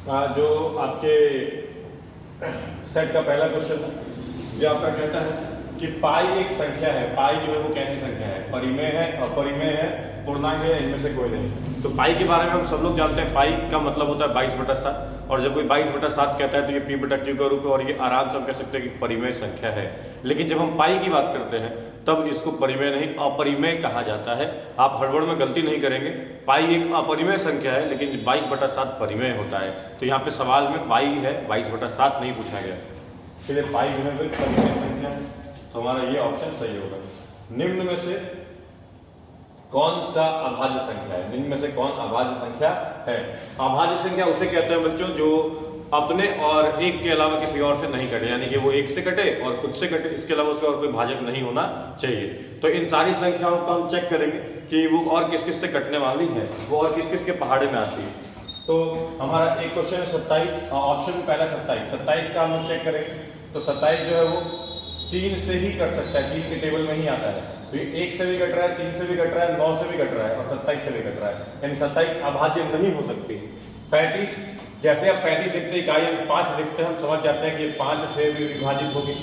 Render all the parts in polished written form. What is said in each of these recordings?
जो आपके सेट का पहला क्वेश्चन है, जो आपका कहता है कि पाई एक संख्या है। पाई जो है वो कैसी संख्या है? परिमेय है, अपरिमेय है, पूर्णांक है, इनमें से कोई नहीं। तो पाई के बारे में हम सब लोग जानते हैं, पाई का मतलब होता है 22/7, और जब कोई 22/7 कहता है तो ये p/q का रूप है, और ये आराम से हम कह सकते हैं कि परिमेय संख्या है। लेकिन जब हम पाई की बात करते हैं तब इसको परिमेय नहीं अपरिमेय कहा जाता है। आप हड़बड़ में गलती नहीं करेंगे, पाई एक अपरिमेय संख्या है लेकिन 22/7 परिमेय होता है। तो यहाँ पे सवाल में पाई है, 22/7 नहीं पूछा गया, इसलिए पाई जो है परिमेय संख्या है। तो हमारा ये ऑप्शन सही होगा। निम्न में से कौन सा अभाज्य संख्या है? निम्न में से कौन अभाज्य संख्या है? अभाज्य संख्या उसे कहते हैं बच्चों जो अपने और एक के अलावा किसी और से नहीं कटे, यानी कि वो एक से कटे और खुद से कटे, इसके अलावा उसका और कोई भाजक नहीं होना चाहिए। तो इन सारी संख्याओं को हम चेक करेंगे कि वो और किस किस से कटने वाली है, वो और किस किस के पहाड़े में आती है। तो हमारा एक क्वेश्चन है 27, ऑप्शन पहला 27 का हम चेक करेंगे। तो 27 जो है वो 3 से ही कट सकता है, 3 के टेबल में ही आता है। तो ये 1 से भी कट रहा है, 3 से भी कट रहा है, 9 से भी कट रहा है और 27 से भी कट रहा है, यानी 27 अभाज्य नहीं हो सकती। 35, जैसे आप 35 लिखते इकाई अंक 5 लिखते हैं, हम समझ जाते हैं कि 5 से भी विभाजित होगी,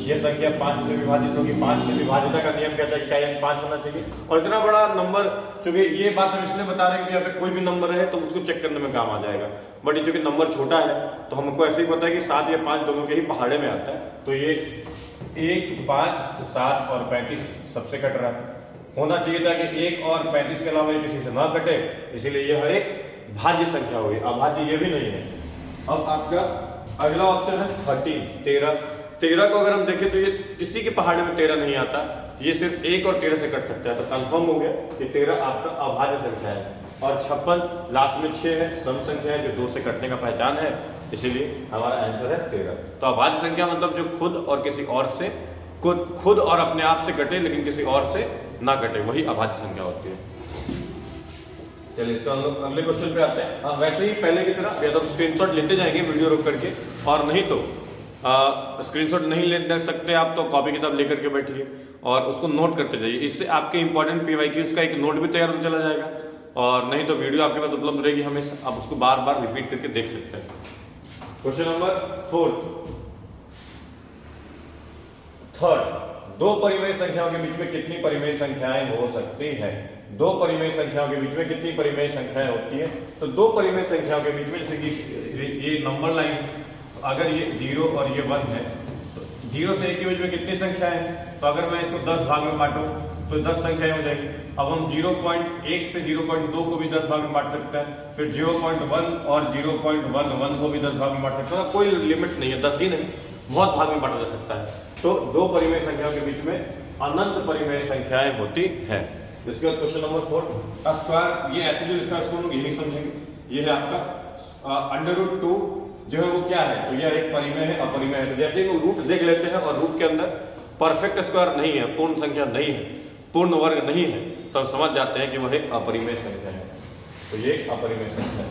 ये संख्या 5 से विभाजित होगी। 5 से विभाजिता का नियम कहता है कि इकाई अंक 5 होना चाहिए। और इतना बड़ा नंबर, चूंकि ये बात हम इसलिए बता रहे हैं कि यहाँ पे कोई भी नंबर है तो उसको चेक करने में काम आ जाएगा, बट ये चूंकि नंबर छोटा है तो हमको ऐसे ही पता है कि 7 या 5 दोनों के ही पहाड़े में आता है। तो ये 1, 5, 7 और 35 सबसे कट रहा है। होना चाहिए था कि 1 और 35 के अलावा किसी से ना कटे, इसीलिए ये हर एक भाज्य संख्या होगी, अभाज्य ये भी नहीं है। अब आपका अगला ऑप्शन है 13 को अगर हम देखें तो ये किसी के पहाड़े में 13 नहीं आता, ये सिर्फ 1 और 13 से कट सकता है। तो कंफर्म हो गया कि 13 आपका अभाज्य संख्या है। और 56 लास्ट में 6 है, सम संख्या है जो 2 से कटने का पहचान है, इसीलिए हमारा आंसर है 13। तो अभाज्य संख्या मतलब जो खुद और किसी और से खुद और अपने आप से कटे लेकिन किसी और से ना कटे, वही अभाज्य संख्या होती है। चलिए इसका हम लोग अगले क्वेश्चन पे आते हैं। वैसे ही पहले की तरह या तो स्क्रीनशॉट लेते जाएंगे वीडियो रोक करके, और नहीं तो स्क्रीनशॉट नहीं ले सकते आप तो कॉपी किताब लेकर के बैठिए और उसको नोट करते जाइए। इससे आपके इंपॉर्टेंट PYQs का एक नोट भी तैयार हो चला जाएगा, और नहीं तो वीडियो आपके पास उपलब्ध रहेगी हमेशा, आप उसको बार बार रिपीट करके देख सकते हैं। क्वेश्चन नंबर 4, दो परिमेय संख्याओं के बीच में कितनी परिमेय संख्याएं हो सकती है? दो परिमेय संख्याओं के बीच में कितनी परिमेय संख्याएं होती है? तो दो परिमेय संख्याओं के बीच में, जैसे कि ये नंबर लाइन, अगर ये 0 और ये 1 है तो 0 से 1 के बीच में कितनी संख्याएं हैं? तो अगर मैं इसको 10 भाग में बांटूं तो 10 संख्याएं हो जाएंगी। अब हम 0.1 से 0.2 को भी 10 भाग में बांट सकते हैं, फिर 0.1 और 0.11 को भी 10 भाग में बांट सकते हैं। कोई लिमिट नहीं है, 10 ही नहीं, बहुत भाग में बांटा जा सकता है। तो दो परिमेय संख्याओं के बीच में अनंत परिमेय संख्याएं होती है। इसके बाद क्वेश्चन नंबर 4, स्क्वायर, ये ऐसे जो लिखा है उसको हम लोग यही समझेंगे। ये है आपका √2 जो है वो क्या है? तो यह एक परिमेय है, अपरिमेय है। तो जैसे ही रूट देख लेते हैं और रूट के अंदर परफेक्ट स्क्वायर नहीं है, पूर्ण संख्या नहीं है, पूर्ण वर्ग नहीं है, तो हम समझ जाते हैं कि वह एक अपरिमेय संख्या है। तो ये अपरिमेय संख्या है।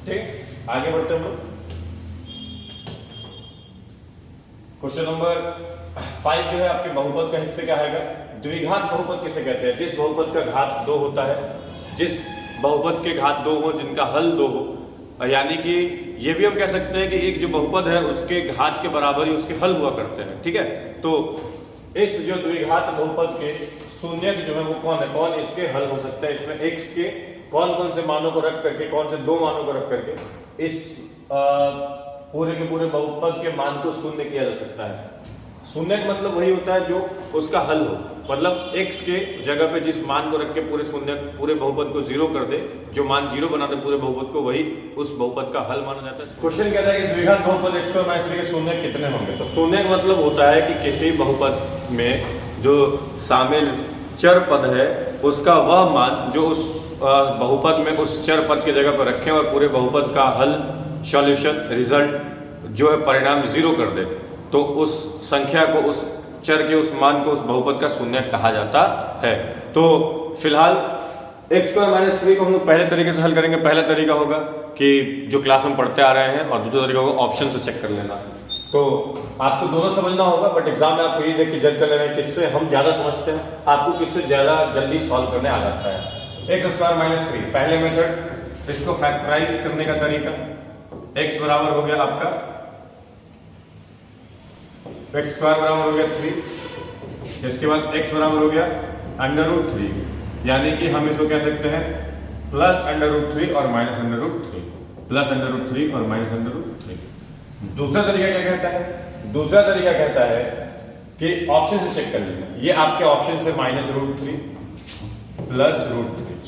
ठीक, आगे बढ़ते हैं हम लोग। क्वेश्चन नंबर 5 जो है आपके बहुपद का हिस्से का है। द्विघात बहुपद किसे कहते हैं? जिस बहुपद का घात 2 होता है, जिस बहुपद के घात 2 हो, जिनका हल 2 हो, यानी कि ये भी हम कह सकते हैं कि एक जो बहुपद है उसके घात के बराबर ही उसके हल हुआ करते हैं। ठीक है, तो इस जो द्विघात बहुपद के शून्यक जो है वो कौन है? कौन इसके हल हो सकता है? इसमें x के कौन कौन से मानों को रख करके, कौन से 2 मानों को रख करके इस पूरे के पूरे बहुपद के मान को शून्य किया जा सकता है। शून्यक मतलब वही होता है जो उसका हल हो, मतलब x के जगह पे जिस मान को रख के पूरे बहुपद को 0 कर दे, जो मान 0 बना दे पूरे बहुपद को, वही उस बहुपद का हल माना जाता है। क्वेश्चन कहता है कि द्विघात बहुपद x² के शून्यक कितने होंगे? तो शून्यक मतलब होता है कि किसी बहुपद में जो शामिल चर पद है उसका वह मान जो उस बहुपद में उस चर पद की जगह पर रखें और पूरे बहुपद का हल, सॉल्यूशन, रिजल्ट जो है परिणाम 0 कर दे, तो उस संख्या को, उस चर के उस मान को उस बहुपद का शून्यक कहा जाता है। तो फिलहाल x² - 3 को हम लोग पहले तरीके से हल करेंगे। पहला तरीका होगा कि जो क्लास में पढ़ते आ रहे हैं, और दूसरा तरीका होगा ऑप्शन से चेक कर लेना। तो आपको दोनों समझना होगा, बट एग्जाम में आपको ये देख के जज कर लेना है किससे हम ज्यादा समझते हैं, आपको किससे ज्यादा जल्दी सॉल्व करने आ जाता है। x² - 3 पहले मेथड, इसको फैक्टराइज करने का तरीका। x बराबर हो गया आपका x स्क्वायर बराबर हो गया 3, इसके बाद x बराबर हो गया √3, यानी कि हम इसको कह सकते हैं प्लस √3 और माइनस √3, प्लस √3 और माइनस √3। दूसरा तरीका क्या कहता है? दूसरा तरीका कहता है कि ऑप्शन से चेक कर लेना। ये आपके ऑप्शन से -√3 प्लस √3,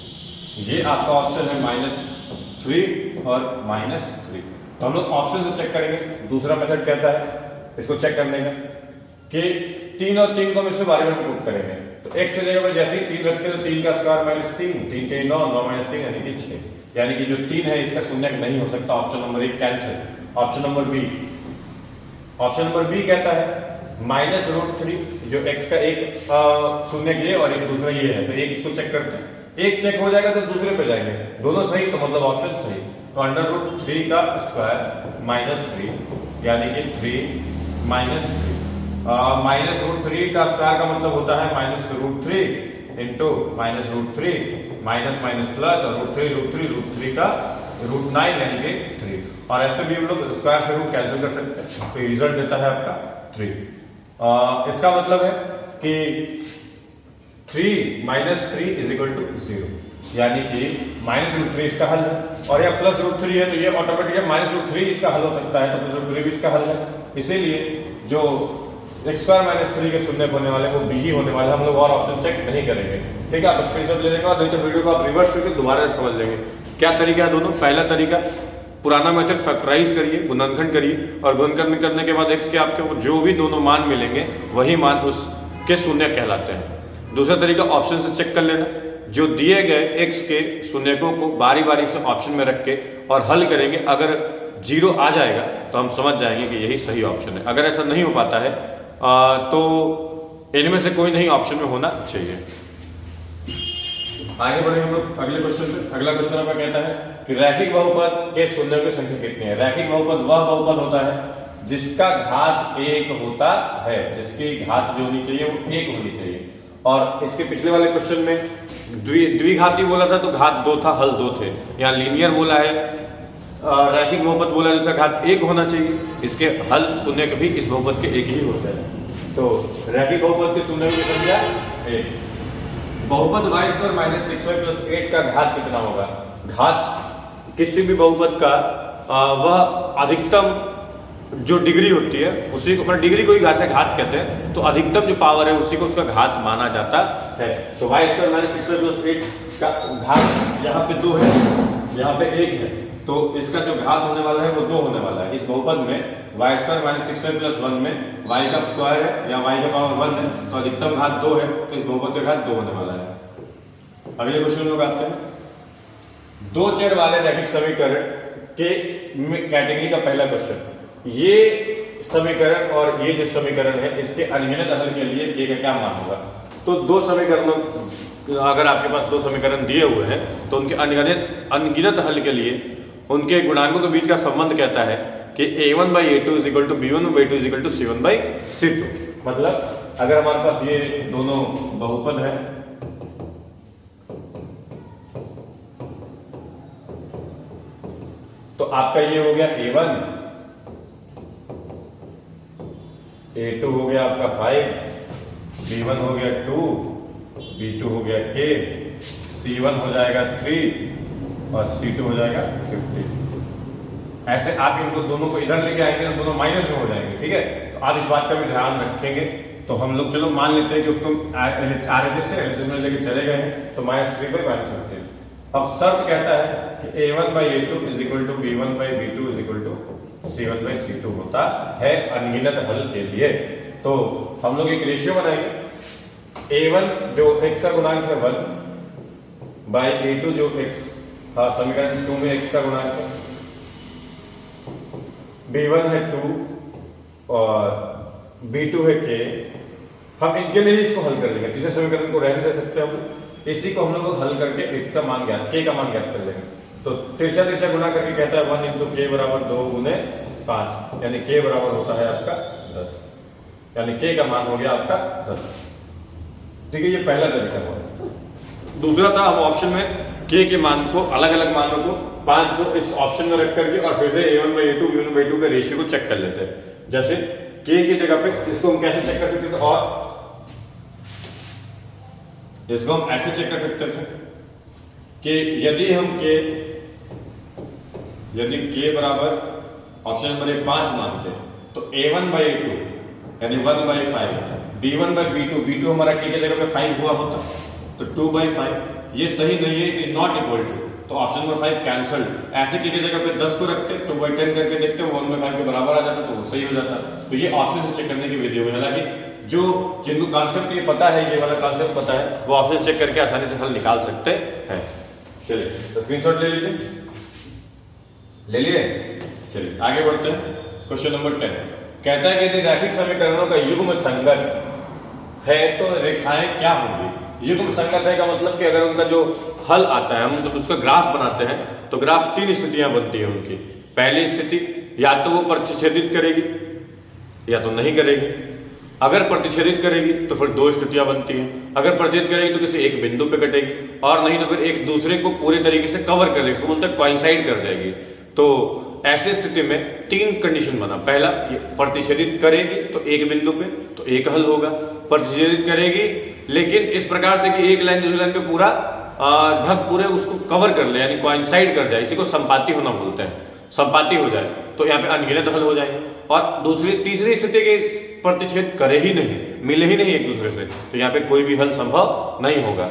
ये आपका ऑप्शन है -3 और -3। तो हम लोग ऑप्शन से चेक करेंगे। दूसरा मेथड कहता है इसको चेक करने का कि 3 और 3 को हम इसमें बारी बारी से पुट करेंगे। तो x की जगह पर जैसे ही 3 रखते हैं तो 3 का स्क्वायर -3, 3 3 9, 9 -3 यानी कि 6, यानी कि जो 3 है इसका शून्य नहीं हो सकता। Option number 1 cancel. Option number B, option number B कहता है -√3, जो x का एक शून्य ये और एक दूसरा ये है, तो एक इसको चेक करते हैं। एक चेक हो जाएगा तो दूसरे पे जाएंगे, दोनों सही तो मतलब ऑप्शन सही। तो √3 का स्क्वायर -3 यानी कि 3 -3, -√3 का स्क्वायर का मतलब होता है -√3 इंटू -√3 माइनस माइनस प्लस और √3 का √9 यानी कि 3, और ऐसे भी हम लोग स्क्वायर से रूट कैंसिल कर सकते हैं, तो रिजल्ट देता है आपका 3। इसका मतलब है कि 3 - 3 = 0, यानी कि -√3 इसका हल है, और यह +√3 है तो ये ऑटोमेटिक -√3 इसका हल हो सकता है, तो +√3 भी इसका हल है। इसीलिए जो x² - 3 के शून्य होने वाले वो b ही होने वाले, हम लोग और ऑप्शन चेक नहीं करेंगे। ठीक है, आप स्क्रीनशॉट ले लेंगे और नहीं तो वीडियो को आप रिवर्स करके दोबारा समझ लेंगे। क्या तरीका है दोनों? पहला तरीका पुराना मेथड फैक्टराइज करिए, गुणनखंड करिए, और गुणनखंड करने के बाद x के आपके जो भी दोनों मान मिलेंगे वही मान उसके शून्य कहलाते हैं। दूसरा तरीका ऑप्शन से चेक कर लेना, जो दिए गए x के शून्यकों को बारी बारी से ऑप्शन में रख के और हल करेंगे। अगर 0 आ जाएगा तो हम समझ जाएंगे कि यही सही ऑप्शन है। अगर ऐसा नहीं हो पाता है तो इनमें से कोई नहीं ऑप्शन में होना चाहिए। आगे बढ़ेंगे हम लोग अगले क्वेश्चन पे। अगला क्वेश्चन हमें कहता है कि रैखिक बहुपद के शून्यों की संख्या कितनी है? रैखिक बहुपद वह बहुपद होता है जिसका घात 1 होता है, जिसकी घात जो होनी चाहिए वो 1 होनी चाहिए। और इसके पिछले वाले क्वेश्चन में द्विघाती बोला था तो घात 2 था, हल 2 थे। यहाँ लीनियर बोला है, रैखिक बहुपद बोला है जिसका घात 1 होना चाहिए, इसके हल शून्य के भी इस बहुपद के 1 ही होते हैं। तो रैखिक बहुपद के शून्यों की संख्या 1। बहुपद y² - 6y + 8 का घात कितना होगा? घात किसी भी बहुपद का वह अधिकतम जो डिग्री होती है उसी को, डिग्री को ही घात कहते हैं, तो अधिकतम जो पावर है उसी को उसका घात माना जाता है। तो y² - 6y + 8 का घात यहाँ पे 2 है, यहाँ पे 1 है, तो इसका जो घात होने वाला है वो 2 होने वाला है। इस बहुपद में y² - 6y + 1 में y का स्क्वायर है या y का पावर 1 है, तो अधिकतम घात 2 है, तो इस बहुपद का घात 2 होने वाला है। अगले क्वेश्चन लोग आते हैं, दो चर वाले रैखिक समीकरण के कैटेगरी का पहला क्वेश्चन। ये समीकरण और ये जो समीकरण है इसके अनगिनत हल के लिए k का क्या मान होगा? तो दो समीकरणों, अगर आपके पास दो समीकरण दिए हुए हैं तो उनके अनगिनत हल के लिए उनके गुणांकों के बीच का संबंध कहता है कि a1/a2 = b1/b2 = c1/c2। मतलब अगर हमारे पास ये दोनों बहुपद है, तो आपका ये हो गया a1, a2 हो गया आपका 5, b1 हो गया 2, b2 हो गया k, c1 हो जाएगा 3 और c2 हो जाएगा 50। ऐसे आप इनको दोनों को इधर लेके आएंगे तो दोनों माइनस में हो जाएंगे। ठीक है, तो आप इस बात का भी ध्यान रखेंगे। तो हम लोग चलो मान लेते हैं कि उसको RHS से LHS में लेके चले गए हैं, तो -3/-50। अब शर्त कहता है कि a1/a2 = b1/b2 = c1/c2 होता है अनगिनत हल के लिए। तो हम लोग एक रेशियो बनाएंगे, a1 जो x का गुणांक है 1/a2 जो x समीकरण 2 में x का गुणांक है, b1 है 2 और b2 है k। हम इनके लिए इसको हल कर लेंगे, तीसरे समीकरण को रहने दे सकते हैं हम, इसी को हम लोग हल करके x का मान ज्ञात, k का मान ज्ञात कर लेंगे। तो तिरछा गुणा करके कहता है 1 × k = 2 × 5, यानी k बराबर होता है आपका 10, यानी k का मान हो गया आपका 10। ठीक है, ये पहला तरीका हुआ। दूसरा था हम ऑप्शन में k के मान को, अलग अलग मानों को 5 को इस ऑप्शन में रख करके और फिर से a1/a2 b1/2 के रेशियो को चेक कर लेते हैं। जैसे k की जगह पे इसको हम कैसे चेक कर सकते थे, और इसको हम ऐसे चेक कर सकते थे कि यदि k बराबर ऑप्शन नंबर 5 मानते हैं तो a1/a2 यानी 1/5, b1/b2, b2 हमारा k के जगह पे 5 हुआ होता तो 2/5, ये सही नहीं है, it is not equal to, तो ऑप्शन नंबर 5 कैंसल्ड। ऐसे k के जगह पे 10 को रखते तो 2/10 करके देखते 1/5 के बराबर आ जाता तो वो सही हो जाता। तो ये ऑप्शन से चेक करने की विधि है। हालांकि जो जिनको कॉन्सेप्ट ये पता है, ये वाला कॉन्सेप्ट पता है, वो ऑप्शन चेक करके आसानी से हल निकाल सकते हैं। चलिए तो स्क्रीनशॉट ले लीजिए, ले लिए। चलिए आगे बढ़ते हैं। क्वेश्चन नंबर 10 कहता है कि यदि रैखिक समीकरणों का युग्म संगत है तो रेखाएं क्या होंगी। युग्म संगत है का मतलब कि अगर उनका जो हल आता है, हम जब उसका ग्राफ बनाते हैं तो ग्राफ 3 स्थितियां बनती है उनकी। पहली स्थिति या तो वो प्रतिच्छेदित करेगी या तो नहीं करेगी। अगर प्रतिच्छेदित करेगी तो फिर 2 स्थितियां बनती हैं। अगर प्रतिच्छेदित करेगी तो किसी एक बिंदु पे कटेगी, और नहीं तो फिर एक दूसरे को पूरे तरीके से कवर कर देगी, उसको मतलब कोइंसाइड कर जाएगी। तो ऐसे स्थिति में 3 कंडीशन बना। पहला, प्रतिच्छेदित करेगी तो एक बिंदु पे तो एक हल होगा। प्रतिच्छेदित करेगी लेकिन इस प्रकार से कि एक लाइन दूसरी लाइन पे पूरा ढक पूरे उसको कवर कर ले, यानी कोइंसाइड कर जाए, इसी को संपाती होना बोलते हैं। संपाती हो जाए तो यहाँ पे अनगिनत हल हो जाएंगे। और तीसरी स्थिति के प्रतिच्छेद करे ही नहीं, मिले ही नहीं एक दूसरे से, तो यहाँ पे कोई भी हल संभव नहीं होगा।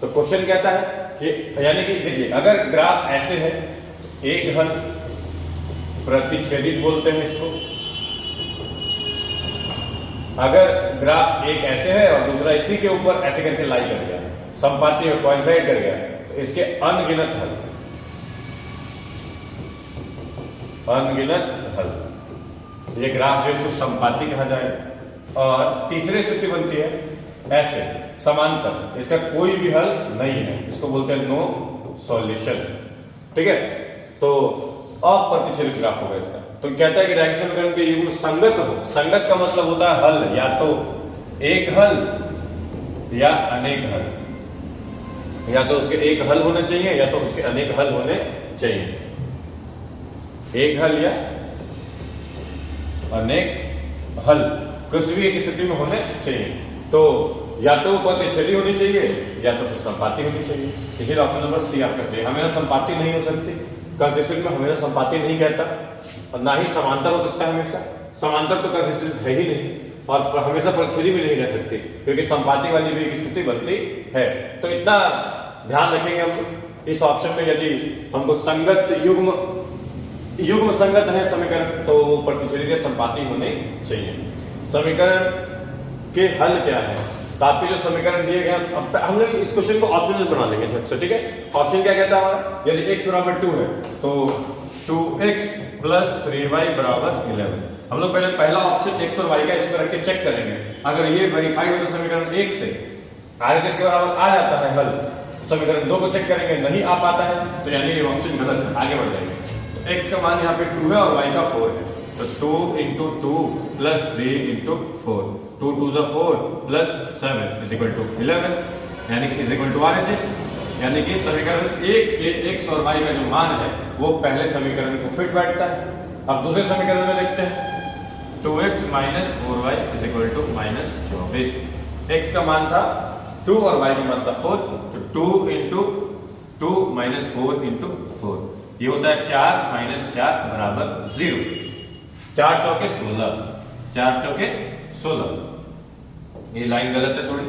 तो क्वेश्चन कहता है कि यानी कि देखिए अगर ग्राफ ऐसे है तो एक हल प्रतिच्छेदित बोलते हैं इसको। अगर ग्राफ एक ऐसे है और दूसरा इसी के ऊपर ऐसे करके लाई कर गया, संपाती और कोइंसाइड कर गया, तो इसके अनगिनत हल, अनगिनत हल, ये ग्राफ जो इसको संपाती कहा जाए। और तीसरी स्थिति बनती है ऐसे समांतर, इसका कोई भी हल नहीं है, इसको बोलते हैं नो सॉल्यूशन। ठीक है, तो अप्रतिच्छेदित ग्राफ होगा इसका। तो कहता है कि रैखिक समीकरण के युग्म संगत हो। संगत का मतलब होता है हल, या तो एक हल या अनेक हल, या तो उसके एक हल होने चाहिए या तो उसके अनेक हल होने चाहिए। एक हल या अनेक हल किसी भी एक स्थिति में होने चाहिए। तो या तो प्रतिच्छेदी होनी चाहिए या तो फिर संपाती होनी चाहिए। इसलिए ऑप्शन नंबर सी आपका सही है। हमेशा संपाती नहीं हो सकती, कंसिस्टेंट में हमेशा संपाती नहीं कहता, और ना ही समांतर हो सकता है हमेशा। समांतर तो कंसिस्टेंट है ही नहीं, और हमेशा प्रतिच्छेदी भी नहीं रह सकती, क्योंकि संपाती वाली भी एक स्थिति बनती है। तो इतना ध्यान रखेंगे हम इस ऑप्शन में। यदि हमको संगत युग्म संगत है समीकरण तो वो प्रतिच्छेदी या संपाती होने चाहिए। समीकरण के हल क्या है, तो आपके जो समीकरण दिए गए हैं, हम लोग इस क्वेश्चन को ऑप्शन बना लेंगे झट से। ठीक है, ऑप्शन क्या कहता है हमारा, यदि x बराबर 2 है तो 2x प्लस 3y बराबर 11। हम लोग पहले पहला ऑप्शन x और y का इसमें रख के चेक करेंगे। अगर ये वेरीफाइड हो तो समीकरण 1 से RHS के बराबर आ जाता है हल, समीकरण 2 को चेक करेंगे, नहीं आ पाता है तो यानी ये ऑप्शन गलत है, आगे बढ़ जाएंगे। तो x का मान यहाँ पे 2 है और y का 4 है, तो 2 × 2 plus 3 × 4, 2 2 = 4 plus 7 is equal to 11, यानी कि इज इक्वल टू RHS। यानी कि समीकरण 1 के x और y का जो मान है वो पहले समीकरण को फिट बैठता है। अब दूसरे समीकरण में देखते हैं, 2x - 4y is equal to -24। x का मान था 2 और y का मान था 4, तो 2 × 2 - 4 × 4, ये होता है 4 - 4 बराबर 0। 4 चौके 16, 4 चौके 16। ये लाइन गलत है थोड़ी,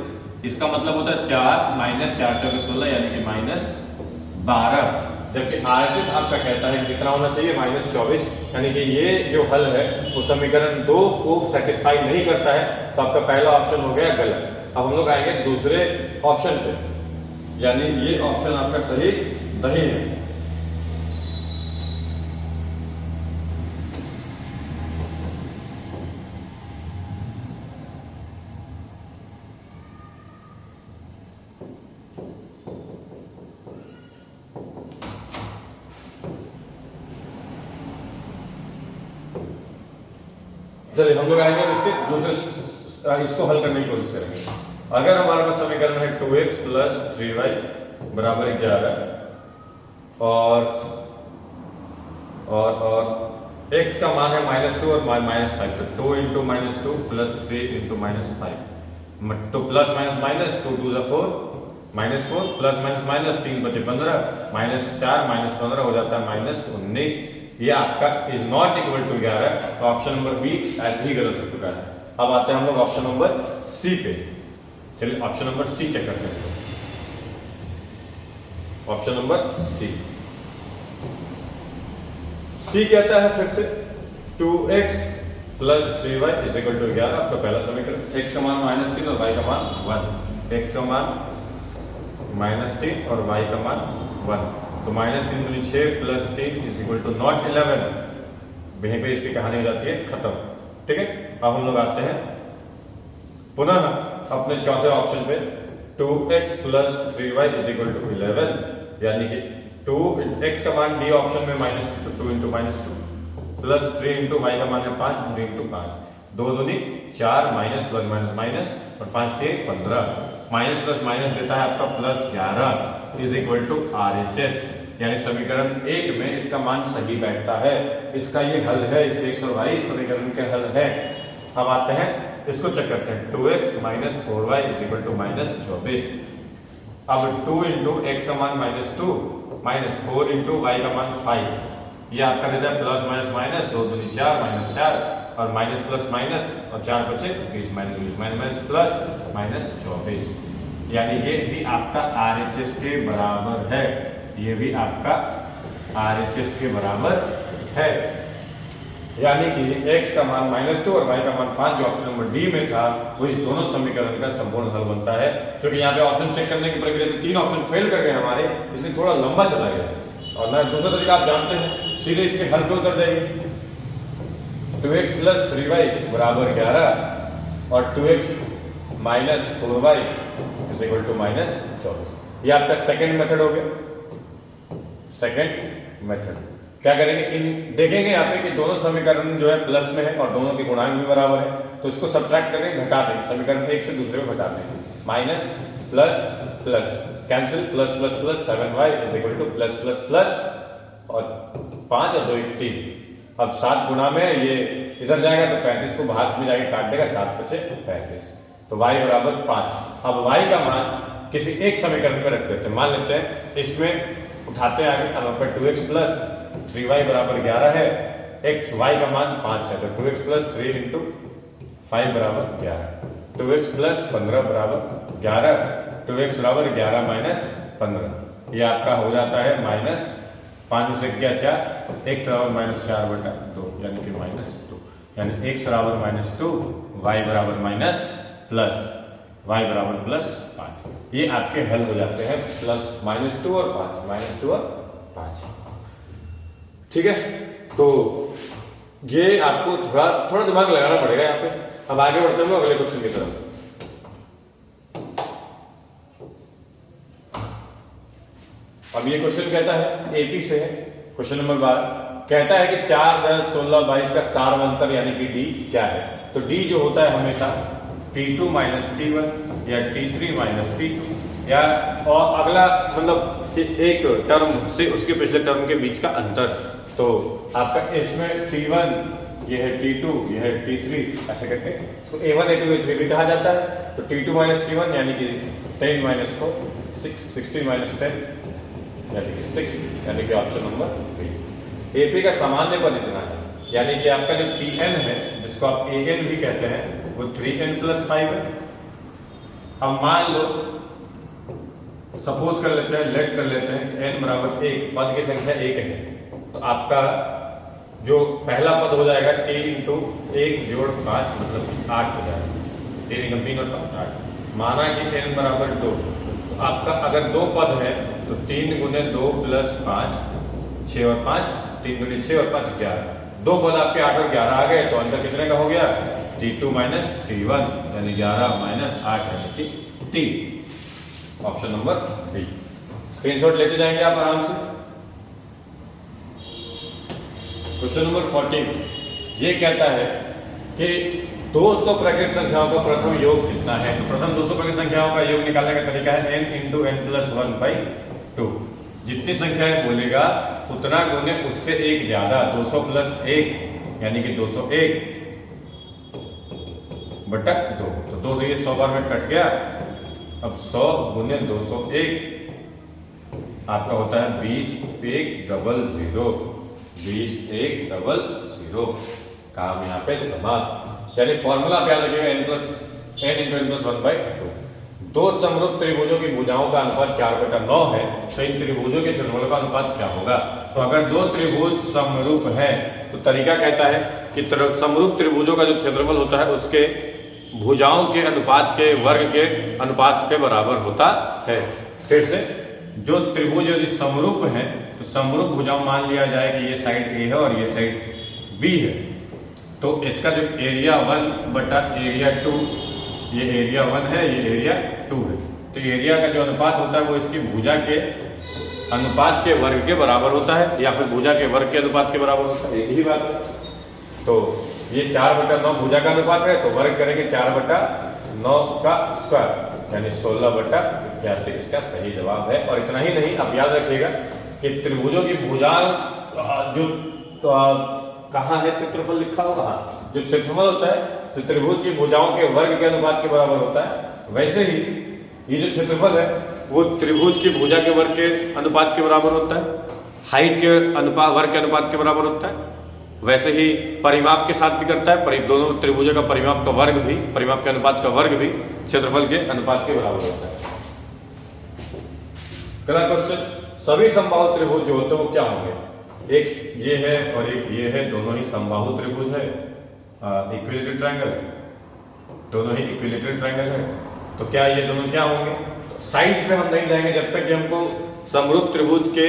इसका मतलब होता है 4 - 4 चौके 16 यानी कि -12, जबकि RHS आपका कहता है कितना होना चाहिए, -24। यानी कि ये जो हल है वो समीकरण 2 को सेटिस्फाई नहीं करता है, तो आपका पहला ऑप्शन हो गया गलत। अब हम लोग आएंगे दूसरे ऑप्शन पे, यानी ये ऑप्शन आपका सही नहीं है। चलिए हम लोग आएंगे इसके दूसरे, इसको हल करने की कोशिश करेंगे। अगर हमारे पास समीकरण है 2x प्लस 3y बराबर 11, और x का मान है -2 और -5, तो 2 इंटू -2 प्लस 3 इंटू -5, तो प्लस माइनस माइनस 2 2 ज़ा 4 -4 प्लस माइनस 3 बचे 15 -4 -15 हो जाता है -19। ये आपका इज नॉट इक्वल टू 11, तो ऑप्शन नंबर बी ऐसे ही गलत हो चुका है। अब आते हैं हम लोग ऑप्शन नंबर सी पे। चलिए ऑप्शन नंबर सी चेक करते हैं। ऑप्शन नंबर सी कहता है फिर से 2x plus 3y is equal to 11। आपका पहला समीकरण, x का मान -3 और y का मान 1, x का मान -3 और y का मान 1, तो -3 दूनी 6 plus 3 is equal to not 11। वहीं पे इसकी कहानी हो जाती है खत्म। ठीक है, अब हम लोग आते हैं पुनः अपने चौथे ऑप्शन पे, 2x plus 3y is equal to 11, यानी कि 2x का मान डी ऑप्शन में -2 इंटू -2 प्लस 3 इंटू वाई का मान है 5, 3 इंटू 5, 2 दूनी 4 माइनस प्लस माइनस माइनस और 5 के 15, माइनस प्लस माइनस देता है आपका plus 11 is equal to RHS, यानी समीकरण 1 में इसका मान सही बैठता है। इसका ये हल है, इस x और y समीकरण के हल है। अब आते हैं इसको चेक करते हैं, 2x minus 4y is equal to -24। अब 2 इंटू एक्स का मान -2 माइनस 4 इंटू वाई का मान 5, ये आपका देता है प्लस माइनस माइनस 2 दूनी 4 -4 और माइनस प्लस माइनस और 4 बचे 20 माइनस प्लस -24, यानी ये भी आपका RHS के बराबर है। ये भी आपका RHS के बराबर है, यानी कि x का मान -2 और y का मान 5 जो ऑप्शन नंबर डी में था, वो इस दोनों समीकरण का संपूर्ण हल बनता है। क्योंकि यहाँ पे ऑप्शन चेक करने की प्रक्रिया से 3 ऑप्शन फेल कर गए हमारे, इसलिए थोड़ा लंबा चला गया। और ना दूसरा तरीका आप जानते हैं, सीधे इसके हल पे उतर जाइए। 2x प्लस 3y बराबर 11 और 2x minus 4y is equal to -24। ये आपका सेकेंड मेथड हो गया। सेकेंड मेथड क्या करेंगे, इन देखेंगे यहाँ पे कि दोनों समीकरण जो है प्लस में है और दोनों के गुणांक भी बराबर है, तो इसको सब्ट्रैक्ट करेंगे, घटा देंगे, समीकरण एक से दूसरे को घटा देंगे, minus plus plus cancel, plus plus plus 7y is equal two plus plus plus और 5 और 2 3। अब 7 गुना में ये इधर जाएगा तो 35 को भाग में जाके काट देगा, 7 बचे 35, तो y बराबर 5। अब y का मान किसी एक समीकरण में रख देते हैं, मान लेते हैं इसमें उठाते हैं आगे, अब पर 2x प्लस 3y बराबर 11 है, y का मान 5 है, तो 2x प्लस 3 इंटू 5 बराबर 11, 2x प्लस 15 बराबर 11, 2x बराबर 11 माइनस 15, ये आपका हो जाता है -5 से क्या 4, x बराबर -4/2 यानी कि -2, यानी x बराबर -2, y बराबर माइनस प्लस, y बराबर प्लस 5। ये आपके हल हो जाते हैं, प्लस -2 और 5, -2 और 5। ठीक है, तो ये आपको थोड़ा दिमाग लगाना पड़ेगा यहाँ पे। अब आगे बढ़ते हैं अगले क्वेश्चन की तरफ। अब ये क्वेश्चन कहता है एपी से है, क्वेश्चन नंबर 12 कहता है कि 4, 10, 16, 22 का सारवंतर यानी कि डी क्या है। तो डी जो होता है हमेशा T2 माइनस T1 या T3 माइनस T2, या और अगला मतलब एक टर्म से उसके पिछले टर्म के बीच का अंतर। तो आपका इसमें T1, ये है T2, ये है T3, ऐसे करके इसको A1 A2 A3 भी कहा जाता है। तो T2 माइनस T1 यानी कि 10 माइनस 4 6, 16 माइनस 10 यानी कि 6, यानी कि ऑप्शन नंबर 3। एपी का सामान्य पद इतना है, यानी कि आपका जो Pn है जिसको आप An भी कहते हैं वो 3n प्लस 5 है। अब मान लो, सपोज कर लेते हैं, लेट कर लेते हैं कि n बराबर 1, पद की संख्या 1 है, तो आपका जो पहला पद हो जाएगा t इंटू 1 जोड़ 5 मतलब 8 हो जाएगा, 3 3 और 5 8। माना कि n बराबर 2, तो आपका अगर 2 पद है तो 3 गुने 2 प्लस 5 6 और 5, 3 गुने 6 और 5 11, 2 पद आपके 8 और 11 आ गए, तो अंतर कितने का हो गया T2 माइनस T1 यानी 11 माइनस 8 यानी कि T, option number B. Screenshot लेते जाएंगे आप आराम से। क्वेश्चन नंबर 14 ये कहता है कि 200 प्राकृतिक संख्याओं का प्रथम योग कितना है। तो प्रथम 200 प्राकृतिक संख्याओं का योग निकालने का तरीका है n इंटू n प्लस 1/2, जितनी संख्याएं बोलेगा उतना गुने उससे एक ज्यादा, 200 प्लस 1 यानी कि 201 बटा 2। तो 2 से ये 100 बार में कट गया। अब 100 गुने 201 आपका होता है 20,100। 20,100 काम यहाँ पे समाप्त। यानी फॉर्मूला आप याद रखिएगा n+n/1/2। दो समरूप त्रिभुजों की भुजाओं का अनुपात 4/9 है, तो इन त्रिभुजों के क्षेत्रफल का अनुपात क्या होगा? तो अगर दो त्रिभुज समरूप है तो तरीका कहता है कि समरूप त्रिभुजों का जो क्षेत्रफल होता है उसके भुजाओं के अनुपात के वर्ग के अनुपात के बराबर होता है। फिर से जो त्रिभुज यदि समरूप है तो समरूप भुजाओं मान लिया जाए कि ये साइड ए है और ये साइड बी है, तो इसका जो एरिया 1 बटा एरिया 2, ये एरिया 1 है, ये एरिया 2 है, तो एरिया का जो अनुपात होता है वो इसकी भुजा के अनुपात के वर्ग के बराबर होता है, या फिर भुजा के वर्ग के अनुपात के बराबर होता है, एक ही बात है। तो ये 4/9 भुजा का अनुपात है, तो वर्ग करेंगे 4/9 का स्क्वायर यानी 16/81 इसका सही जवाब है। और इतना ही नहीं, आप याद रखिएगा कि त्रिभुजों की भुजा जो कहाँ है क्षेत्रफल लिखा होगा, जो क्षेत्रफल होता है जो त्रिभुज की भुजाओं के वर्ग के अनुपात के बराबर होता है, वैसे ही ये जो क्षेत्रफल है वो त्रिभुज की भुजा के वर्ग के अनुपात के बराबर होता है, हाइट के अनुपात वर्ग के अनुपात के बराबर होता है। वैसे ही परिमाप के साथ भी करता है, दोनों त्रिभुजों का परिमाप का वर्ग भी, परिमाप के अनुपात का वर्ग भी क्षेत्रफल के अनुपात के बराबर होता है। अगला क्वेश्चन, सभी समबाहु त्रिभुज जो होते हैं वो क्या होंगे? एक ये है और एक ये है, दोनों ही समबाहु त्रिभुज है, इक्विलेटरल ट्रायंगल, दोनों ही इक्विलेटरल ट्रायंगल है। तो क्या ये दोनों क्या होंगे? साइज पे हम नहीं जाएंगे जब तक कि हमको समरूप त्रिभुज के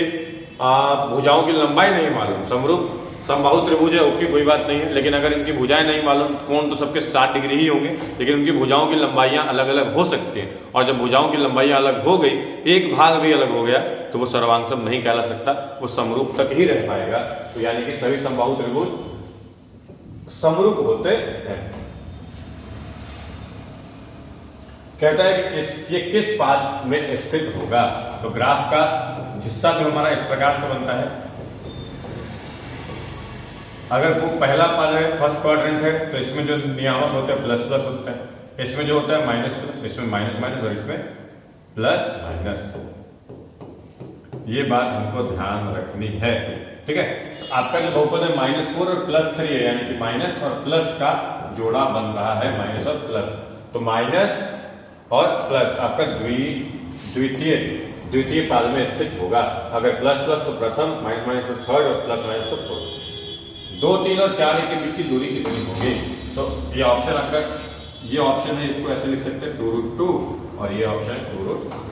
भुजाओं की लंबाई नहीं मालूम। समरूप समबाहु त्रिभुज है ओके, कोई बात नहीं है, लेकिन अगर इनकी भुजाएं नहीं मालूम, कोण तो सबके 60 डिग्री ही होंगे, लेकिन उनकी भुजाओं की लंबाइयां अलग अलग हो सकती हैं। और जब भुजाओं की लंबाइयां अलग हो गई, एक भाग भी अलग हो गया, तो वो सर्वांगसम नहीं कहला सकता, वो समरूप तक ही रह पाएगा। तो यानी कि सभी समबाहु त्रिभुज समरूप होते हैं। कहता है कि ये किस पाद में स्थित होगा? तो ग्राफ का हिस्सा जो हमारा इस प्रकार से बनता है। अगर वो पहला पाद है, फर्स्ट क्वाड्रेंट है, तो इसमें जो नियामक होते हैं प्लस प्लस होता है, इसमें जो होता है माइनस प्लस, इसमें माइनस माइनस और इसमें प्लस माइनस। ये बात हमको ध्यान रखनी है, ठीक है। तो आपका जो बहुपद है -4 और +3 है, यानी कि माइनस और प्लस का जोड़ा बन रहा है, माइनस और प्लस। तो माइनस और प्लस आपका द्वितीय पाद में स्थित होगा। अगर प्लस प्लस तो प्रथम, माइनस माइनस तो थर्ड और प्लस माइनस तो फोर्थ। 2, 3 और 4 के बीच की दूरी कितनी होगी? तो ये ऑप्शन आपका, ये ऑप्शन है, इसको ऐसे लिख सकते हैं 2√2 और ये ऑप्शन है 2√3।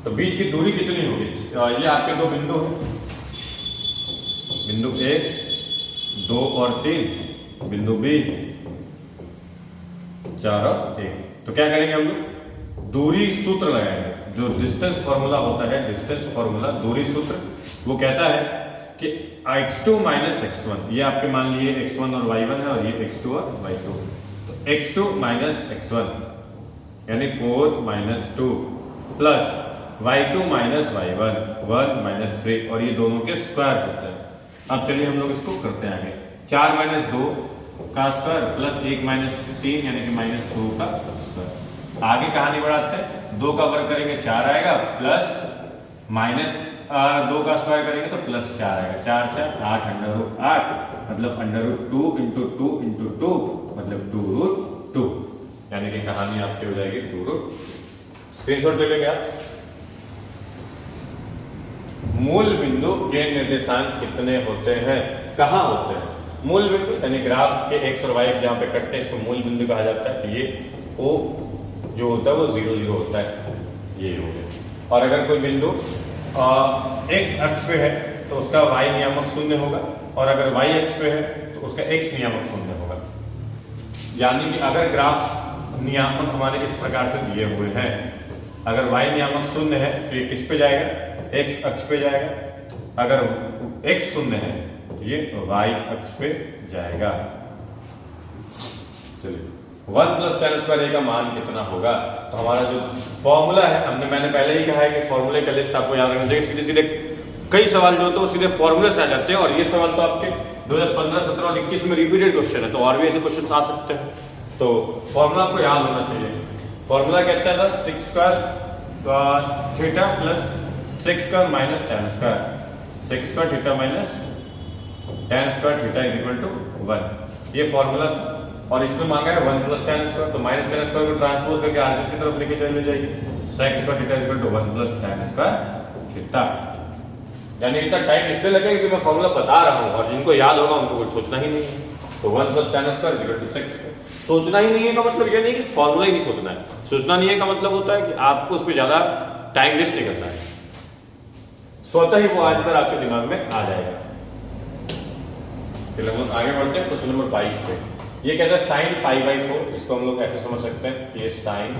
तो बीच की दूरी कितनी होगी? ये आपके दो बिंदु हैं, बिंदु ए 2 और 3, बिंदु बी 4 और 1। तो क्या करेंगे हम लोग? दूरी सूत्र लगाएंगे, जो डिस्टेंस फॉर्मूला होता है, डिस्टेंस फॉर्मूला दूरी सूत्र, वो कहता है कि x2 माइनस x1, ये आपके मान लिए x1 और y1 है और ये x2 और y2। तो x2 माइनस x1 यानी 4 minus 2 plus y2 minus y1 1 minus 3, और ये दोनों के स्क्वायर होते हैं। अब चलिए हम लोग इसको करते हैं आगे। 4 माइनस 2 का स्क्वायर प्लस 1 माइनस 3 यानी कि -2 का स्क्वायर। आगे कहानी बढ़ाते हैं, 2 का वर्ग करेंगे 4 आएगा, प्लस माइनस 2 का स्क्वायर करेंगे तो +4 आएगा। 4 4 8 √8 मतलब √2 × 2 × 2 मतलब 2√2, यानी कि कहानी आपकी हो जाएगी 2√2। स्क्रीनशॉट ले लेंगे आप। मूल बिंदु के निर्देशांक कितने होते हैं? कहाँ होते हैं मूल बिंदु? यानी ग्राफ के x और y जहाँ पे कटते हैं इसको मूल बिंदु कहा जाता है। तो ये O जो होता है वो 0 0 होता है, ये हो गया। और अगर कोई बिंदु x अक्ष पे है तो उसका y नियामक 0 होगा, और अगर y अक्ष पे है तो उसका x नियामक 0 होगा। यानी कि अगर ग्राफ नियामक हमारे इस प्रकार से दिए हुए हैं, अगर y नियामक 0 है तो ये किस पे जाएगा? x अक्ष पे जाएगा। अगर x 0 है तो ये y अक्ष पे जाएगा। चलिए 1 प्लस tan स्क्वायर ए का मान कितना होगा। तो हमारा जो फॉर्मूला है मैंने पहले ही कहा है कि फॉर्मूले का लिस्ट आपको याद रखना चाहिए। सीधे सीधे कई सवाल जो होते हैं वो सीधे फॉर्मूले से आ जाते हैं, और ये सवाल तो आपके 2015, 17 और 21 में रिपीटेड क्वेश्चन है, तो और भी ऐसे क्वेश्चन आ सकते हैं। तो फॉर्मूला आपको याद होना चाहिए। फॉर्मूला कहता था six square theta plus six square minus tan square, six square theta minus tan square theta is equal to 1। ये फॉर्मूला था, और इसमें मांगा है 1 प्लस tan स्क्वायर, तो माइनस tan स्क्वायर को ट्रांसपोज करके आगे की तरफ लेके चले जाइए। sec square theta is equal to 1 plus tan square theta. यानी इतना टाइम इसलिए लगेगा कि मैं फॉर्मूला बता रहा हूं, और जिनको याद होगा उनको कुछ सोचना ही नहीं है। तो 1 plus tan square is equal to sec square. सोचना ही नहीं है का मतलब ये नहीं कि फॉर्मूला ही नहीं सोचना है। सोचना नहीं है का मतलब होता है कि आपको उस पर ज्यादा टाइम वेस्ट नहीं करना है, स्वतः ही वो आंसर आपके दिमाग में आ जाएगा। चलिए हम लोग आगे बढ़ते हैं क्वेश्चन नंबर 22 पे। ये कहता है साइन पाई बाई 4, इसको हम लोग ऐसे समझ सकते हैं, ये sine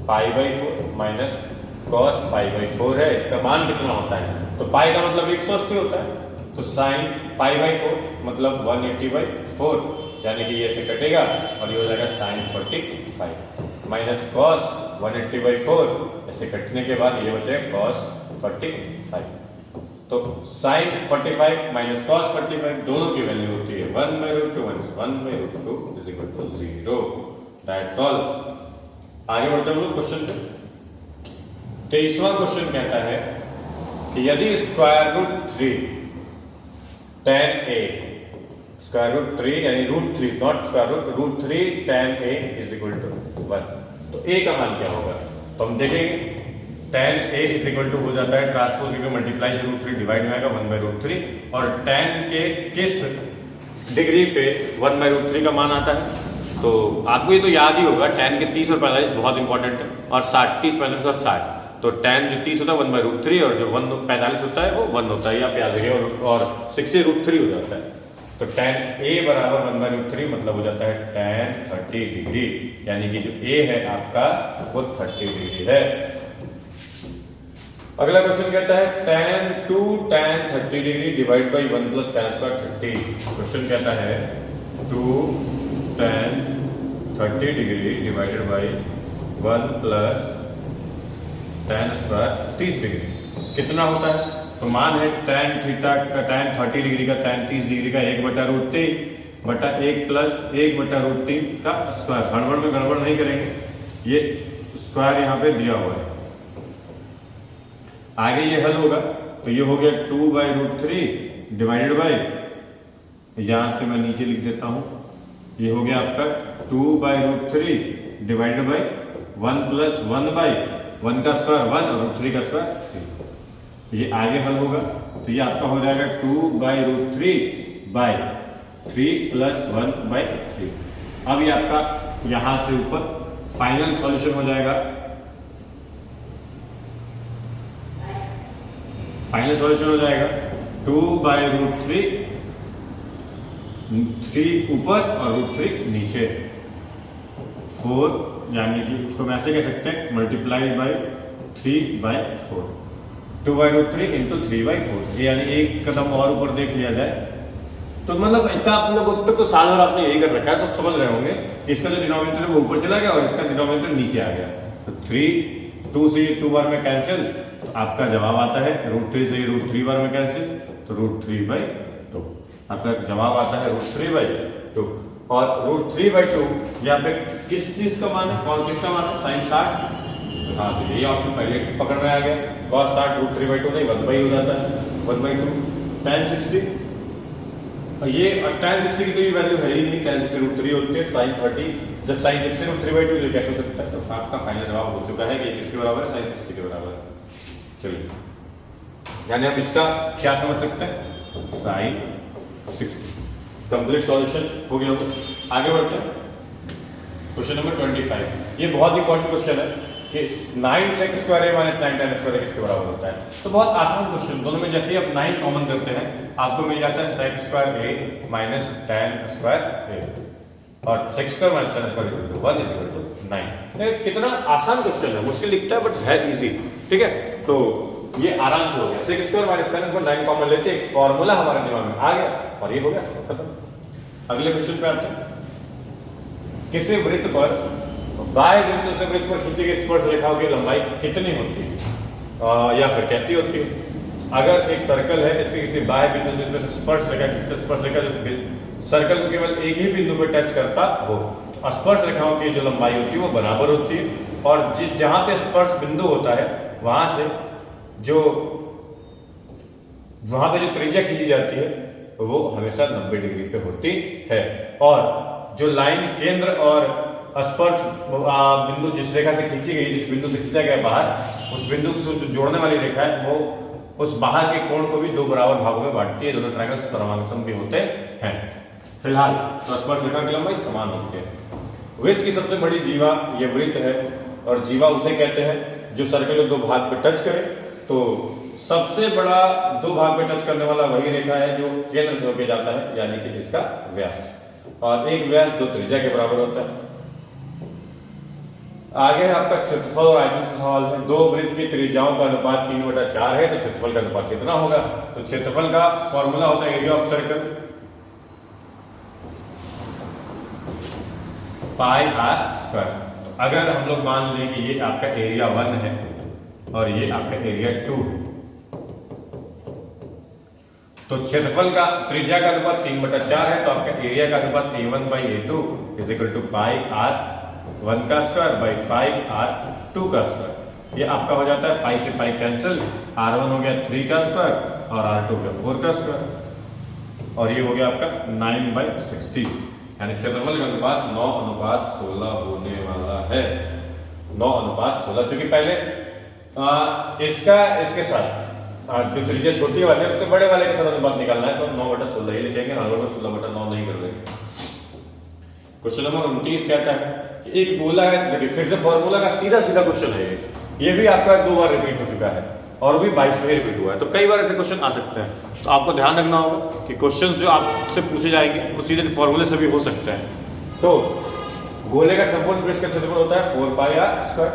pi by 4 minus cos pi by 4 है, इसका मान कितना होता है। तो पाई का मतलब 180 होता है, तो साइन पाई बाई 4 मतलब 180 बाई 4, यानी कि ये ऐसे कटेगा और ये हो जाएगा साइन 45 माइनस कॉस 180 बाई 4, ऐसे कटने के बाद ये बचेगा कॉस 45। तो साइन 45 माइनस कॉस 45 दोनों की वैल्यू होती है 1/√2 1/√2 is equal to 0। That's all. आगे बढ़ते हैं हम लोग क्वेश्चन पे। 23वां क्वेश्चन कहता है कि यदि square root 3 tan a, square root 3 यानी root 3 not square root 3 tan a is equal to 1, तो a का मान क्या होगा। तो हम देखेंगे tan a is equal to हो जाता है ट्रांसपोज करके मल्टीप्लाई से रूट 3 डिवाइड में आएगा 1/√3, और tan के किस डिग्री पे 1/√3 का मान आता है। तो आपको ये तो याद ही होगा, tan के 30 और 45 बहुत इंपॉर्टेंट है, और 60, 30, 45 और 60। तो tan जो 30 होता है 1/√3, और जो 45 होता है वो 1 होता है, आप याद रखिए, और 60 √3 हो जाता है। तो tan a बराबर 1/√3 मतलब हो जाता है tan 30 डिग्री, यानी कि जो a है आपका वो 30 डिग्री है। अगला क्वेश्चन कहता है tan 2 tan 30 degree divide by 1 plus tan square 30। Question कहता है 2 tan 30 degree divided by 1 plus tan square 30 degree कितना होता है। तो मान है tan थीटा का tan 30 डिग्री का tan 30 डिग्री का 1/√3 बटा 1 प्लस 1/√3 का स्क्वायर। गड़बड़ में गड़बड़ नहीं करेंगे, ये स्क्वायर यहाँ पे दिया हुआ है। आगे ये हल होगा तो ये हो गया 2/√3 डिवाइडेड बाई, यहां से मैं नीचे लिख देता हूं, ये हो गया आपका 2/√3 डिवाइडेड बाई 1 प्लस 1/1 का स्क्वायर 1 और √3 का स्क्वायर 3। ये आगे हल होगा तो ये आपका हो जाएगा 2/√3 बाई 3 प्लस 1/3। अब ये आपका यहां से ऊपर फाइनल सॉल्यूशन हो जाएगा। फाइनल सॉल्यूशन हो जाएगा 2/√3, 3 ऊपर और √3 नीचे, 4, यानी कि इसको मैं ऐसे कह सकते हैं मल्टीप्लाई बाई 3/4, 2/√3 इंटू 3/4। ये यानी एक कदम और ऊपर देख लिया जाए तो मतलब इतना आप लोग अब तक तो साल भर आपने यही कर रखा है, तो आप समझ रहे होंगे कि इसका जो डिनोमिनेटर है वो ऊपर चला गया और इसका डिनोमिनेटर नीचे आ गया। तो 3 2 से 2 बार में कैंसिल, तो आपका जवाब आता है √3 से √3 बार में कैंसिल, तो √3/2। आपका जवाब आता है √3/2। और √3/2 यहाँ पे किस चीज का मान है, कौन किसका मान है, sin 60। हाँ तो यही ऑप्शन पहले पकड़ में आ गया, cos 60 √3/2 नहीं 1/2 हो जाता है, 1/2 tan 60। और ये tan 60 की तो ये वैल्यू है ही नहीं, tan 60 √3 होती है, sin 30 जब sin 60 √3/2 ये कैसे हो सकता है। तो आपका फाइनल जवाब हो चुका है कि किसके बराबर है, sin 60 के बराबर है। चलिए यानी हम इसका क्या समझ सकते हैं, sin 60। कंप्लीट सॉल्यूशन हो गया। आगे बढ़ते हैं क्वेश्चन नंबर 25। ये बहुत इंपॉर्टेंट क्वेश्चन है कि 9 sec square a minus 9 tan square a किसके बराबर होता है। तो बहुत आसान क्वेश्चन, दोनों में जैसे ही आप 9 कॉमन करते हैं आपको मिल जाता है sec square a minus tan square a, और sec square minus tan square equal to 1 is equal to 9। तो कितना आसान क्वेश्चन है, मुश्किल दिखता है बट है इजी, ठीक है। तो ये आराम से हो गया, sec square minus tan square 9 common लेते एक फॉर्मूला हमारे दिमाग में आ गया और ये हो गया खत्म। अगले क्वेश्चन पे आते हैं। किसी वृत्त पर बाह्य बिंदु से वृत्त पर खींची गई स्पर्श रेखाओं की लंबाई कितनी होती है या फिर कैसी होती है। अगर एक सर्कल है, इसके किसी बाह्य बिंदु से इसमें स्पर्श रेखा जो सर्कल को केवल एक ही बिंदु पर टच करता हो, स्पर्श रेखाओं की जो लंबाई होती है वो बराबर होती है, और जहां पे स्पर्श बिंदु होता है वहां पे जो त्रिज्या खींची जाती है वो हमेशा 90 डिग्री पे होती है। और जो लाइन केंद्र और स्पर्श बिंदु जिस रेखा से खींची गई, जिस बिंदु से खींचा गया बाहर, उस बिंदु से जो जोड़ने वाली रेखा है वो उस बाहर के कोण को भी दो बराबर भागों में बांटती है। दोनों ट्रायंगल समांतर भी होते हैं। फिलहाल तो स्पर्श रेखा की लंबाई समान होती है। वृत्त की सबसे बड़ी जीवा ये वृत्त है, और जीवा उसे कहते हैं जो सर्कल को दो भाग पे टच करे। तो सबसे बड़ा दो भाग पे टच करने वाला वही रेखा है जो केंद्र से होकर जाता है, यानी कि इसका व्यास, और एक व्यास दो त्रिज्या के बराबर होता है। आगे आपका क्षेत्रफल और आयतन से सवाल है। दो वृत्त की त्रिज्याओं का अनुपात 3/4 है, तो क्षेत्रफल का अनुपात कितना होगा। तो क्षेत्रफल का फॉर्मूला होता है area of circle pi are square. तो अगर हम लोग मान लें कि ये आपका एरिया 1 है और ये आपका एरिया 2 है, तो क्षेत्रफल का त्रिज्या का अनुपात 3/4 है, तो आपका एरिया का अनुपात A1/A2 is equal to pi R 1 का स्क्वायर बाई पाई आर 2 का स्क्वायर। ये आपका हो जाता है पाई से पाई कैंसिल, R1 हो गया 3 का स्क्वायर और R2 हो गया 4 का स्क्वायर, और ये हो गया आपका 9/60, यानी क्षेत्रफल का अनुपात 9/16 होने वाला है। 9/16, चूंकि पहले इसके साथ जो त्रिज्या छोटी वाले उसके बड़े वाले के साथ अनुपात निकालना है, तो 9/16 ही लिखेंगे, 16/9 नहीं कर देंगे। क्वेश्चन नंबर 29 कहता है कि एक गोला है। देखिए फिर से फॉर्मूला का सीधा क्वेश्चन है ये भी आपका 2 बार रिपीट हो चुका है और भी 22 में रिपीट हुआ है, तो कई बार ऐसे क्वेश्चन आ सकते हैं। तो आपको ध्यान रखना होगा कि क्वेश्चन जो आपसे पूछे जाएंगे वो सीधे फॉर्मूले से भी हो सकते हैं। तो गोले का संपूर्ण पृष्ठ का क्षेत्रफल होता है 4 पाई आर स्क्वायर,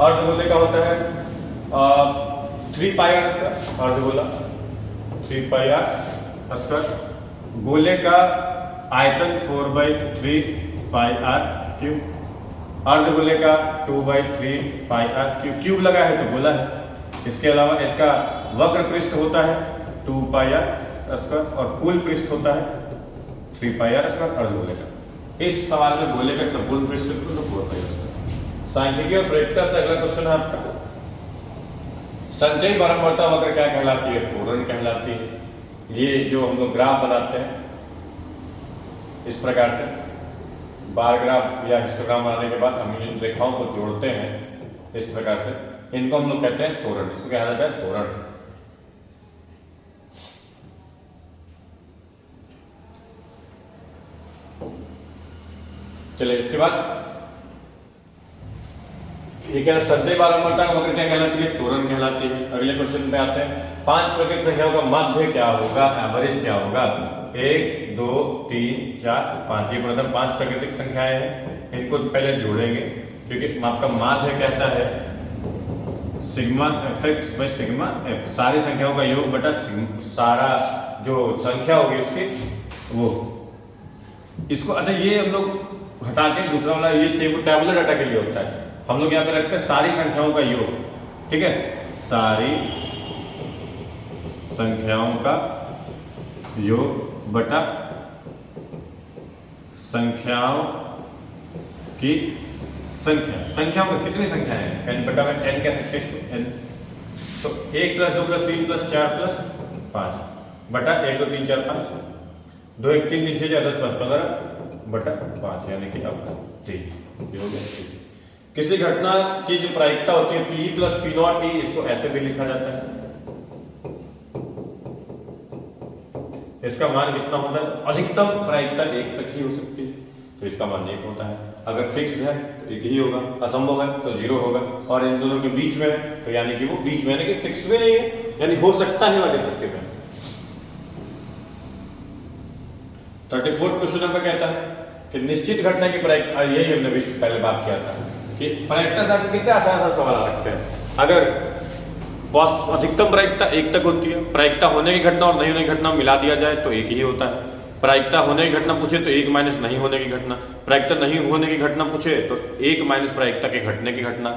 अर्धगोले का होता है 3 पाई आर स्क्वायर, अर्धगोला 3 पाई आर स्क्वायर। गोले का आयतन 4/3 पाई आर क्यूब, अर्धगोले का 2/3 पाई आर क्यूब। क्यूब लगा है तो गोला है। इसके अलावा इसका वक्र पृष्ठ होता है 2 पाई आर स्क्वायर, और कुल पृष्ठ होता है 3 पाई आर स्क्वायर अर्धगोले का। इस सवाल में गोले का संपूर्ण पृष्ठ क्षेत्रफल तो 4 पाई आर स्क्वायर। सांख्यिकी और प्रायिकता से अगला क्वेश्चन है आपका, संचयी बारंबारता वक्र क्या कहलाती है। त्वरण कहलाती है। ये जो हम लोग ग्राफ बनाते हैं इस प्रकार से, बार ग्राफ या हिस्टोग्राम बनाने के बाद हम इन रेखाओं को जोड़ते हैं इस प्रकार से, इनको हम लोग कहते हैं त्वरण। इसको कहा जाता है त्वरण। चलिए इसके बाद ये क्या, संचयी बारंबारता का वक्र क्या कहलाती है, त्वरण कहलाती है। अगले क्वेश्चन पे आते हैं। 5 प्राकृतिक संख्याओं का माध्य क्या होगा, एवरेज क्या होगा। 1 2 3 4 5, ये प्रथम 5 प्राकृतिक संख्याएं हैं। इनको पहले जोड़ेंगे क्योंकि आपका माध्य कहता है sigma fx by sigma f, सारी संख्याओं का योग बटा सारा जो संख्या होगी उसकी वो। इसको अच्छा ये हम लोग हटा के दूसरा वाला ये टेबुलर डाटा के लिए होता है, हम लोग यहाँ पे रखते हैं सारी संख्याओं का योग। ठीक है, सारी संख्याओं का योग बटा संख्याओं की संख्या। संख्याओं में कितनी संख्या है, n बटा में n कह सकते हैं n। तो 1 + 2 + 3 + 4 + 5 बटा 1 2 3 4 5, 2 1 3 3 6 4 10 5 15 बटा 5, यानी कि आपका 3 हो गया। किसी घटना की जो प्रायिकता होती है P + P0 E, इसको ऐसे भी लिखा जाता है। इसका मान कितना होता है, अधिकतम प्रायिकता 1 तक ही हो सकती है, तो इसका मान 1 होता है। अगर फिक्स्ड है तो 1 ही होगा, असंभव है तो 0 होगा, और इन दोनों के बीच में है तो यानी कि वो बीच में, यानी कि फिक्स भी नहीं है, यानी हो सकता है वाले सकते में। 34वां क्वेश्चन नंबर कहता है कि निश्चित घटना की प्रायिकता, यही हमने भी पहले बात किया था कि प्रायिकता से आपको कितने आसान सवाल आ रखे हैं। अगर अधिकतम प्रायिकता 1 तक होती है, प्रायिकता होने की घटना और नहीं होने की घटना मिला दिया जाए तो 1 ही होता है। प्रायिकता होने की घटना पूछे तो 1 माइनस नहीं होने की घटना, प्रायिकता नहीं होने की घटना पूछे तो 1 माइनस प्रायिकता के घटने की घटना।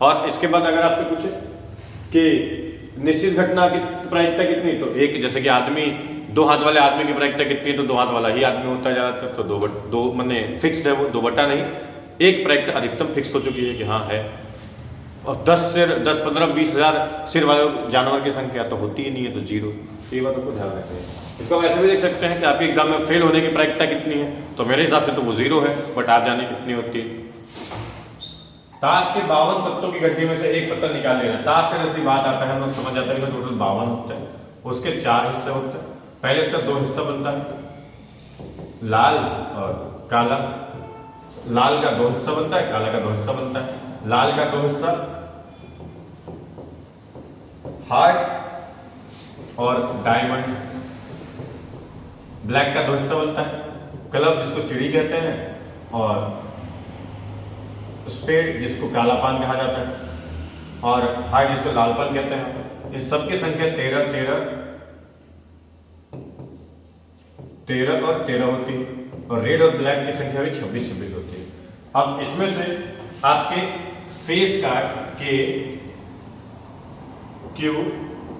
और इसके बाद अगर आपसे पूछे कि निश्चित घटना की प्रायिकता कितनी, तो एक, जैसे कि आदमी, 2 हाथ वाले आदमी की प्रायिकता कितनी है, तो 2 हाथ वाला ही आदमी होता है ज़्यादातर, तो 2 मैंने फिक्स्ड है वो, 2 बटा नहीं, एक प्रायिकता अधिकतम फिक्स हो चुकी है कि हाँ है। और 10 15 20 हज़ार सिर वाले जानवर की संख्या तो होती ही नहीं है, तो 0। ये बात आपको ध्यान रखना है। इसको आप ऐसे भी देख सकते हैं कि आपके एग्जाम में फेल होने की प्रायिकता कितनी है, तो मेरे हिसाब से तो वो 0 है, बट आप जाने कितनी होती है। ताश के 52 पत्तों की गड्डी में से एक पत्ता निकाल लेना। ताश का जैसी बात आता है हम लोग समझ जाते हैं कि टोटल 52 होते हैं, उसके 4 हिस्से होते हैं। पहले उसका 2 हिस्सा बनता है, लाल और काला। लाल का 2 हिस्सा बनता है, काला का 2 हिस्सा बनता है। लाल का 2 हिस्सा हार्ट और डायमंड। ब्लैक का 2 हिस्सा बनता है, क्लब जिसको चिड़ी कहते हैं, और स्पेड जिसको काला पान कहा जाता है, और हार्ट जिसको लाल पान कहते हैं। इन सबकी संख्या 13 और 13 होती है, और रेड और ब्लैक की संख्या भी 26 होती है। अब इसमें से आपके फेस कार्ड के क्यू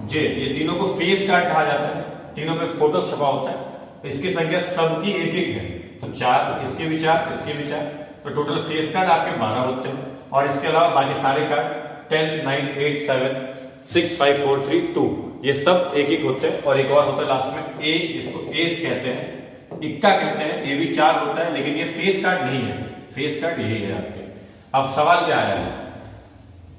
जे, ये तीनों को फेस कार्ड कहा जाता है, तीनों पे फोटो छपा होता है। इसकी संख्या सबकी 1-1 है, तो 4, इसके भी 4, इसके भी 4, तो टोटल फेस कार्ड आपके 12 होते हैं। और इसके अलावा बाकी सारे कार्ड 10 9 8 7 6 5 4 3 2 ये सब 1-1 होते हैं। और एक और होता है लास्ट में ए, जिसको एस कहते हैं, इक्का कहते हैं, ये भी 4 होता है, लेकिन ये फेस कार्ड नहीं है, फेस कार्ड यही है आपके। अब सवाल क्या है,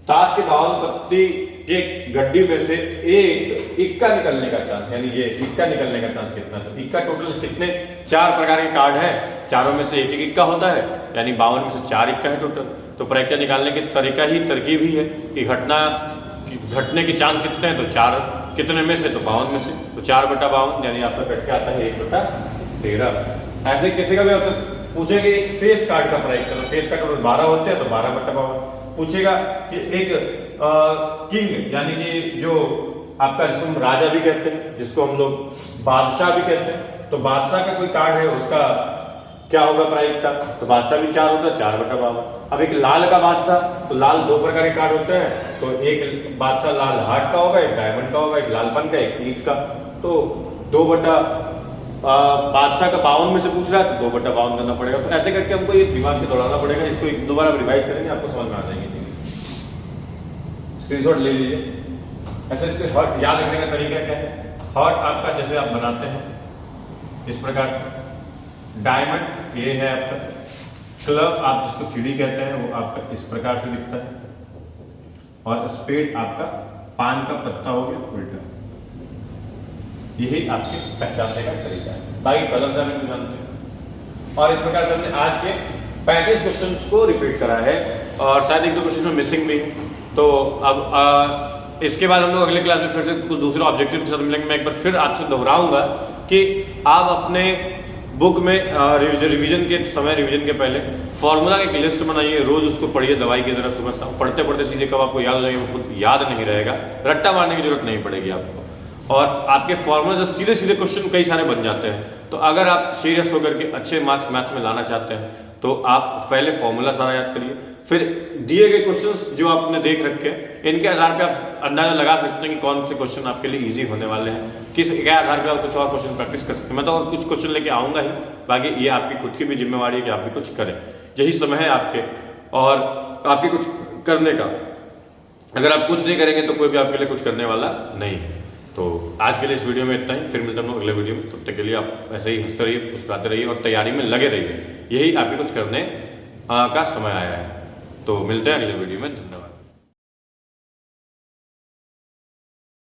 ताश के 52 पत्ती के गड्डी में से एक इक्का निकलने का चांस, यानी ये इक्का निकलने का चांस कितना है। तो इक्का टोटल कितने, 4 प्रकार के कार्ड हैं, चारों में से 1-1 इक्का होता है, यानी 52 में से 4 इक्का है टोटल। तो प्रायिकता निकालने की तरकीब ही है कि घटने के चांस कितने हैं, तो 4 कितने में से, तो 52 में से, तो 4/52, यानी आपका कट के आता है 1/13। ऐसे किसी का भी पूछेंगे एक फेस कार्ड का प्रायिकता, तो फेस कार्ड टोटल 12 होते हैं, तो 12/52। पूछेगा कि एक किंग, यानी कि जो आपका, जिसको हम राजा भी कहते हैं, जिसको हम लोग बादशाह भी कहते हैं, तो बादशाह का कोई कार्ड है, उसका क्या होगा प्रायिकता, तो बादशाह भी 4 होता है, 4/52। अब एक लाल का बादशाह, तो लाल 2 प्रकार के कार्ड होते हैं, तो एक बादशाह लाल हार्ट का होगा, एक डायमंड का होगा, एक लालपन का, एक ईंट का, तो 2 बादशाह का 52 में से पूछ रहा है, तो 2/52 करना पड़ेगा। तो ऐसे करके हमको ये दिमाग में दौड़ाना पड़ेगा, इसको एक दोबारा रिवाइज करेंगे, आपको समझ में आ जाएंगी चीजें। स्क्रीनशॉट ले लीजिए। ऐसे इसके हॉट याद रखने का तरीका क्या है, हॉट आपका जैसे आप बनाते हैं इस प्रकार से, डायमंड ये है आपका, क्लब आप जिसको चिड़ी कहते हैं वो आपका इस प्रकार से दिखता है, और स्पेड आपका पान का पत्ता हो गया उल्टा। यही आपके पहचानने का तरीका है। बाकी कलर से हम जानते हैं। और इस प्रकार से हमने आज के 35 क्वेश्चंस को रिपीट करा है, और शायद 1-2 क्वेश्चन में मिसिंग भी है। तो अब इसके बाद हम लोग अगले क्लास में फिर से कुछ दूसरे ऑब्जेक्टिव के साथ मिलेंगे। मैं एक बार फिर आपसे दोहराऊंगा कि आप अपने बुक में रिवीजन के समय, रिवीजन के पहले फॉर्मूला की एक लिस्ट बनाइए, रोज उसको पढ़िए दवाई की तरह, सुबह शाम पढ़ते पढ़ते चीजें कब आपको याद हो जाएगी, वो खुद याद नहीं रहेगा, रट्टा मारने की जरूरत नहीं पड़ेगी आपको, और आपके फॉर्मूला से सीधे सीधे क्वेश्चन कई सारे बन जाते हैं। तो अगर आप सीरियस होकर के अच्छे मार्क्स मैथ्स में लाना चाहते हैं तो आप पहले फॉर्मूला सारा याद करिए, फिर दिए गए क्वेश्चंस जो आपने देख रखे हैं इनके आधार पे आप अंदाजा लगा सकते हैं कि कौन से क्वेश्चन आपके लिए इजी होने वाले हैं, किस के आधार पे आप कुछ और क्वेश्चन प्रैक्टिस कर सकते हैं। मैं तो और कुछ क्वेश्चन लेके आऊंगा ही, बाकी ये आपकी खुद की भी जिम्मेवारी है कि आप भी कुछ करें। यही समय है आपके और आपके कुछ करने का। अगर आप कुछ नहीं करेंगे तो कोई भी आपके लिए कुछ करने वाला नहीं है। तो आज के लिए इस वीडियो में इतना ही, फिर मिलता हूँ अगले वीडियो में। तब तक के लिए आप ऐसे ही हंसते रहिए, मुस्कुराते रहिए और तैयारी में लगे रहिए। यही आपके कुछ करने का समय आया है। तो मिलते हैं अगले वीडियो में। धन्यवाद।